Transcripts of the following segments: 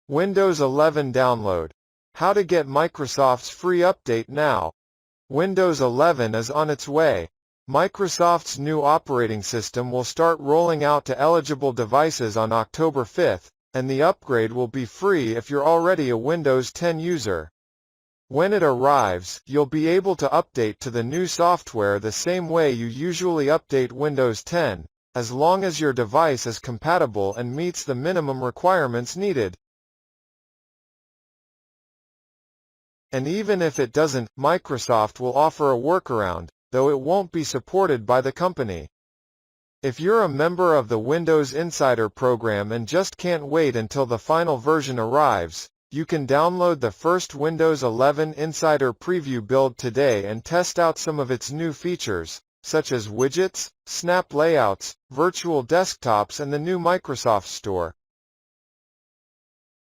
Windows 11 download. How to get Microsoft's free update now. Windows 11 is on its way. Microsoft's new operating system will start rolling out to eligible devices on October 5, and the upgrade will be free if you're already a Windows 10 user. When it arrives, you'll be able to update to the new software the same way you usually update Windows 10, as long as your device is compatible and meets the minimum requirements needed. And even if it doesn't, Microsoft will offer a workaround, though it won't be supported by the company. If you're a member of the Windows Insider program and just can't wait until the final version arrives, you can download the first Windows 11 Insider Preview build today and test out some of its new features, such as widgets, snap layouts, virtual desktops and the new Microsoft Store.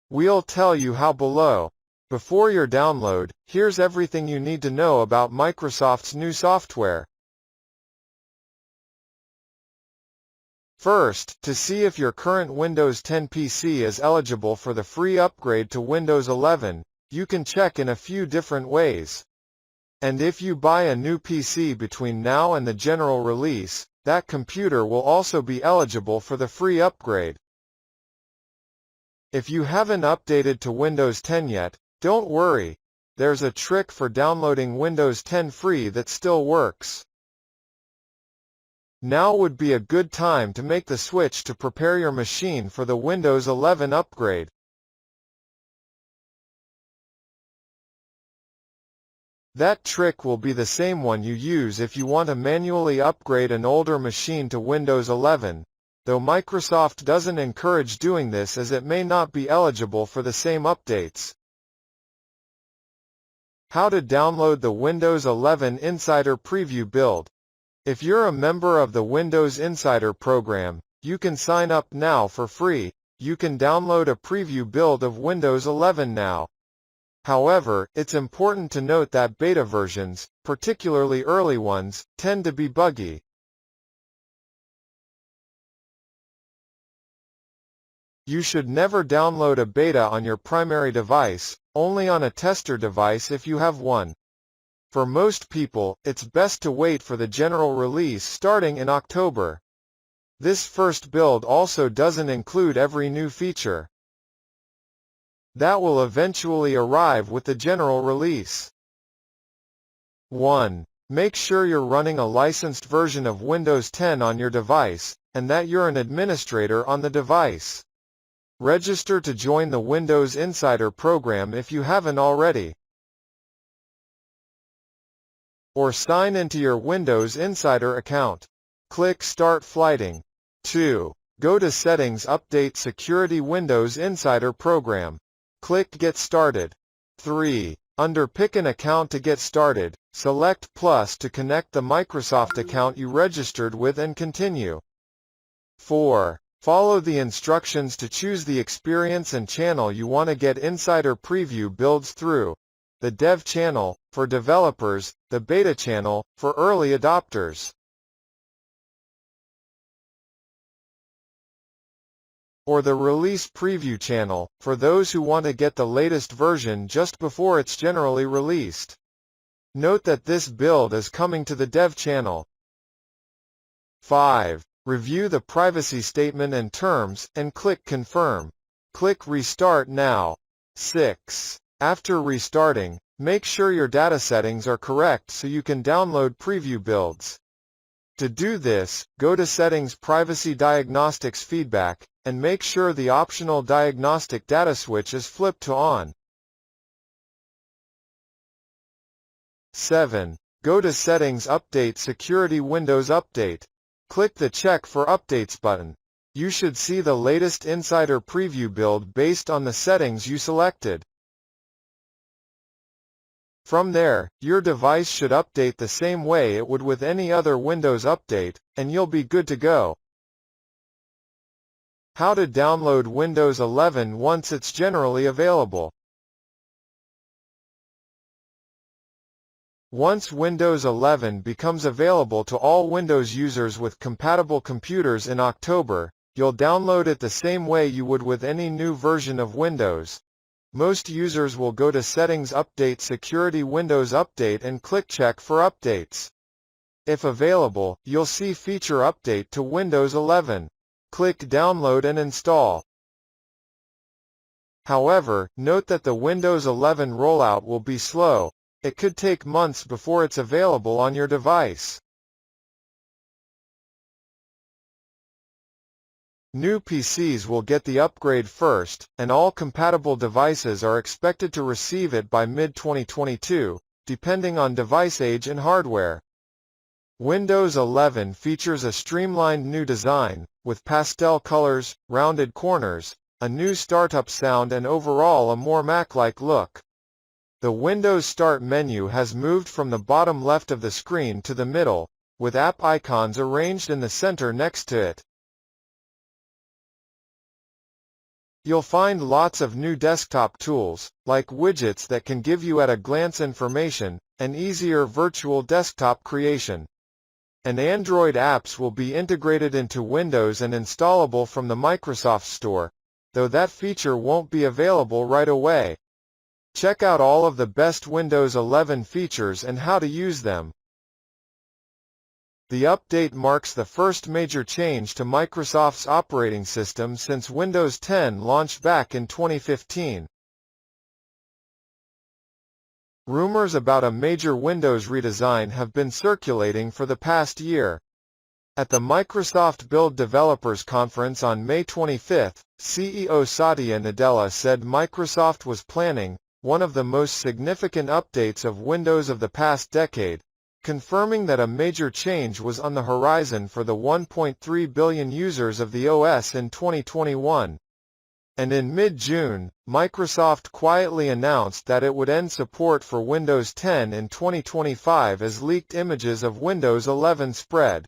We'll tell you how below. Before your download, here's everything you need to know about Microsoft's new software. First, to see if your current Windows 10 PC is eligible for the free upgrade to Windows 11, you can check in a few different ways. And if you buy a new PC between now and the general release, that computer will also be eligible for the free upgrade. If you haven't updated to Windows 10 yet, don't worry. There's a trick for downloading Windows 10 free that still works. Now would be a good time to make the switch to prepare your machine for the Windows 11 upgrade. That trick will be the same one you use if you want to manually upgrade an older machine to Windows 11, though Microsoft doesn't encourage doing this as it may not be eligible for the same updates. How to download the Windows 11 Insider Preview build. If you're a member of the Windows Insider program, you can sign up now for free. You can download a preview build of Windows 11 now. However, it's important to note that beta versions, particularly early ones, tend to be buggy. You should never download a beta on your primary device, only on a tester device if you have one. For most people, it's best to wait for the general release starting in October. This first build also doesn't include every new feature. That will eventually arrive with the general release. 1. Make sure you're running a licensed version of Windows 10 on your device, and that you're an administrator on the device. Register to join the Windows Insider program if you haven't already. Or sign into your Windows Insider account. Click Start Flighting. 2. Go to Settings, Update Security Windows Insider Program. Click Get Started. 3. Under Pick an Account to get started, select Plus to connect the Microsoft account you registered with and continue. 4. Follow the instructions to choose the experience and channel you want to get Insider Preview builds through. The Dev channel, for developers, the Beta channel, for early adopters. Or the Release Preview channel, for those who want to get the latest version just before it's generally released. Note that this build is coming to the Dev channel. 5. Review the privacy statement and terms, and click Confirm. Click Restart now. 6. After restarting, make sure your data settings are correct so you can download preview builds. To do this, go to Settings, Privacy Diagnostics Feedback, and make sure the optional diagnostic data switch is flipped to on. 7. Go to Settings, Update Security Windows Update. Click the Check for Updates button. You should see the latest Insider Preview build based on the settings you selected. From there, your device should update the same way it would with any other Windows update, and you'll be good to go. How to download Windows 11 once it's generally available. Once Windows 11 becomes available to all Windows users with compatible computers in October, You'll download it the same way you would with any new version of Windows. Most users will go to Settings, Update Security, Windows Update, and click Check for updates. If available, you'll see Feature Update to Windows 11. Click Download and install. However, note that the Windows 11 rollout will be slow. It could take months before it's available on your device. New PCs will get the upgrade first, and all compatible devices are expected to receive it by mid-2022, depending on device age and hardware. Windows 11 features a streamlined new design, with pastel colors, rounded corners, a new startup sound, and overall a more Mac-like look. The Windows Start menu has moved from the bottom left of the screen to the middle, with app icons arranged in the center next to it. You'll find lots of new desktop tools, like widgets that can give you at-a-glance information, and easier virtual desktop creation. And Android apps will be integrated into Windows and installable from the Microsoft Store, though that feature won't be available right away. Check out all of the best Windows 11 features and how to use them. The update marks the first major change to Microsoft's operating system since Windows 10 launched back in 2015. Rumors about a major Windows redesign have been circulating for the past year. At the Microsoft Build Developers Conference on May 25, CEO Satya Nadella said Microsoft was planning one of the most significant updates of Windows of the past decade, confirming that a major change was on the horizon for the 1.3 billion users of the OS in 2021. And in mid-June, Microsoft quietly announced that it would end support for Windows 10 in 2025 as leaked images of Windows 11 spread.